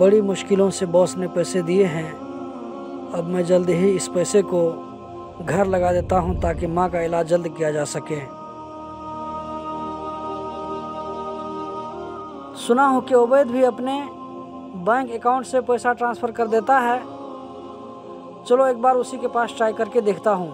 बड़ी मुश्किलों से बॉस ने पैसे दिए हैं। अब मैं जल्द ही इस पैसे को घर लगा देता हूं ताकि माँ का इलाज जल्द किया जा सके। सुना हूं कि उबैद भी अपने बैंक अकाउंट से पैसा ट्रांसफ़र कर देता है। चलो एक बार उसी के पास ट्राई करके देखता हूं।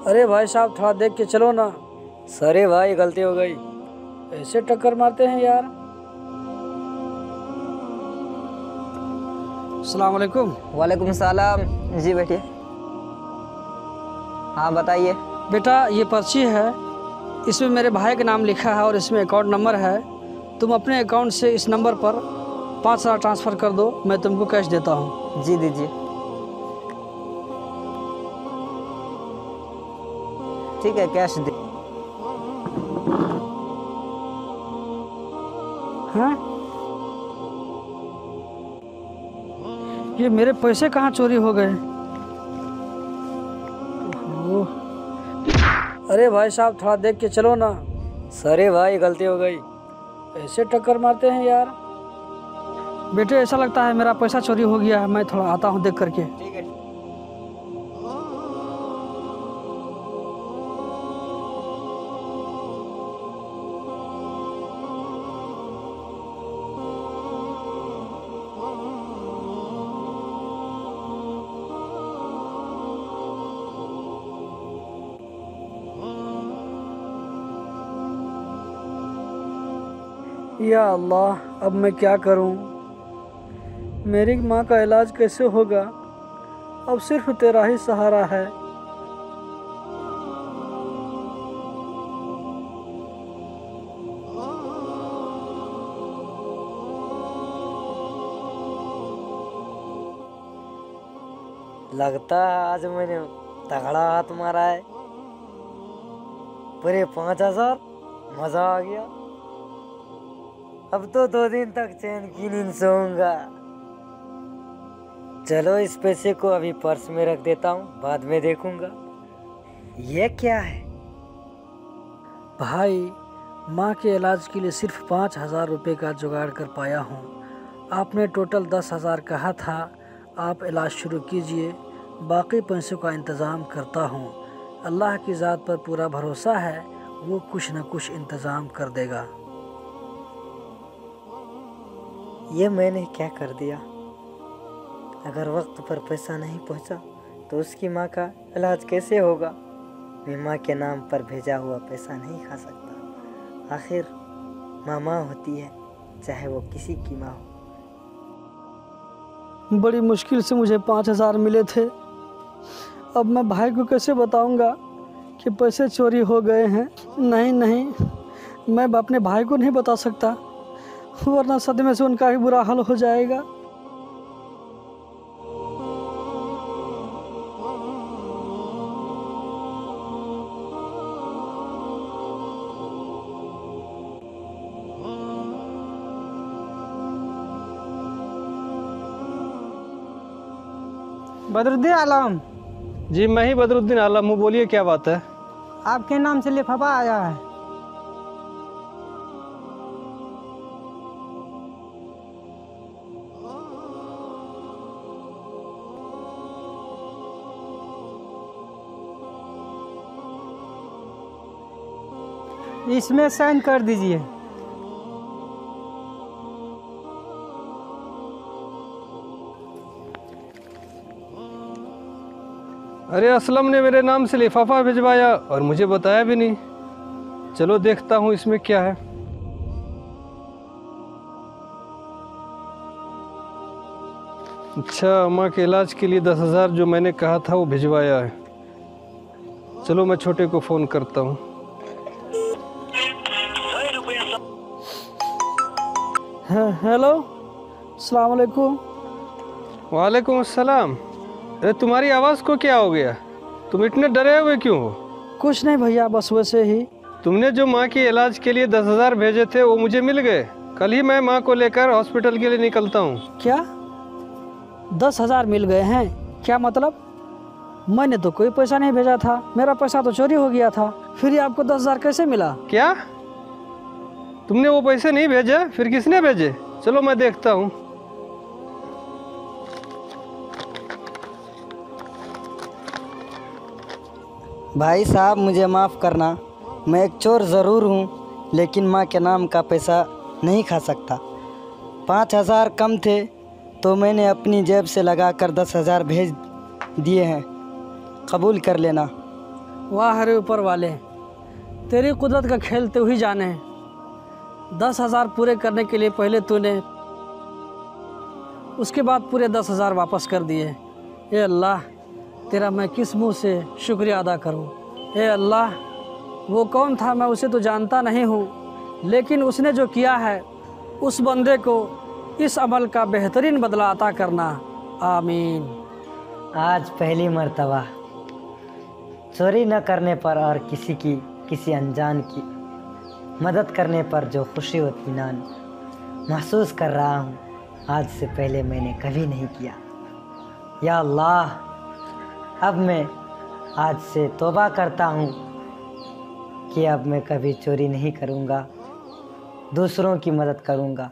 अरे भाई साहब, थोड़ा देख के चलो ना। सॉरी भाई, गलती हो गई। ऐसे टक्कर मारते हैं यार। अस्सलाम वालेकुम। वालेकुम सलाम। जी बैठिए। हाँ बताइए। बेटा ये पर्ची है, इसमें मेरे भाई का नाम लिखा है और इसमें अकाउंट नंबर है। तुम अपने अकाउंट से इस नंबर पर 5,000 ट्रांसफ़र कर दो, मैं तुमको कैश देता हूँ। जी दीजिए। ठीक है, कैश दे। हाँ, ये मेरे पैसे कहाँ चोरी हो गए? ओह, अरे भाई साहब, थोड़ा देख के चलो ना। सॉरी भाई, गलती हो गई। ऐसे टक्कर मारते हैं यार। बेटे ऐसा लगता है मेरा पैसा चोरी हो गया है, मैं थोड़ा आता हूँ देख करके। ठीक है। या अल्लाह, अब मैं क्या करूं? मेरी माँ का इलाज कैसे होगा? अब सिर्फ तेरा ही सहारा है। लगता है आज मैंने तगड़ा हाथ मारा है। पूरे 5,000, मजा आ गया। अब तो 2 दिन तक चैन की नींद सोऊंगा। चलो इस पैसे को अभी पर्स में रख देता हूँ, बाद में देखूंगा। ये क्या है? भाई, माँ के इलाज के लिए सिर्फ 5,000 रुपये का जुगाड़ कर पाया हूँ। आपने टोटल 10,000 कहा था। आप इलाज शुरू कीजिए, बाकी पैसों का इंतज़ाम करता हूँ। अल्लाह की ज़ात पर पूरा भरोसा है, वो कुछ न कुछ इंतज़ाम कर देगा। ये मैंने क्या कर दिया? अगर वक्त पर पैसा नहीं पहुंचा तो उसकी माँ का इलाज कैसे होगा? मैं माँ के नाम पर भेजा हुआ पैसा नहीं खा सकता। आखिर माँ होती है, चाहे वो किसी की माँ हो। बड़ी मुश्किल से मुझे 5,000 मिले थे। अब मैं भाई को कैसे बताऊंगा कि पैसे चोरी हो गए हैं? नहीं, मैं अपने भाई को नहीं बता सकता, वरना सदमे से उनका ही बुरा हाल हो जाएगा। बदरुद्दीन आलम। जी मैं ही बदरुद्दीन आलम हूँ, बोलिए क्या बात है? आपके नाम से लिफाफा आया है। इसमें साइन कर दीजिए। अरे असलम ने मेरे नाम से लिफाफा भिजवाया और मुझे बताया भी नहीं। चलो देखता हूँ इसमें क्या है। अच्छा, अम्मा के इलाज के लिए 10,000 जो मैंने कहा था वो भिजवाया है। चलो मैं छोटे को फ़ोन करता हूँ। हेलो, अस्सलाम वालेकुम। वालेकुम अस्सलाम। अरे तुम्हारी आवाज़ को क्या हो गया? तुम इतने डरे हुए क्यों हो? कुछ नहीं भैया, बस वैसे ही। तुमने जो माँ के इलाज के लिए 10,000 भेजे थे वो मुझे मिल गए। कल ही मैं माँ को लेकर हॉस्पिटल के लिए निकलता हूँ। क्या 10,000 मिल गए हैं? क्या मतलब? मैंने तो कोई पैसा नहीं भेजा था, मेरा पैसा तो चोरी हो गया था। फिर ये आपको 10,000 कैसे मिला? क्या तुमने वो पैसे नहीं भेजे? फिर किसने भेजे? चलो मैं देखता हूँ। भाई साहब मुझे माफ़ करना, मैं एक चोर ज़रूर हूँ, लेकिन माँ के नाम का पैसा नहीं खा सकता। 5,000 कम थे तो मैंने अपनी जेब से लगाकर 10,000 भेज दिए हैं, कबूल कर लेना। वाह हरे ऊपर वाले, तेरी कुदरत का खेल तू ही जाने। 10,000 पूरे करने के लिए पहले तूने, उसके बाद पूरे 10,000 वापस कर दिए। ए अल्लाह, तेरा मैं किस मुंह से शुक्रिया अदा करूं। ए अल्लाह, वो कौन था मैं उसे तो जानता नहीं हूं, लेकिन उसने जो किया है उस बंदे को इस अमल का बेहतरीन बदला अता करना। आमीन। आज पहली मर्तबा चोरी न करने पर और किसी अनजान की मदद करने पर जो खुशी और इत्मीनान महसूस कर रहा हूँ, आज से पहले मैंने कभी नहीं किया। या अल्लाह, अब मैं आज से तौबा करता हूँ कि अब मैं कभी चोरी नहीं करूँगा, दूसरों की मदद करूँगा।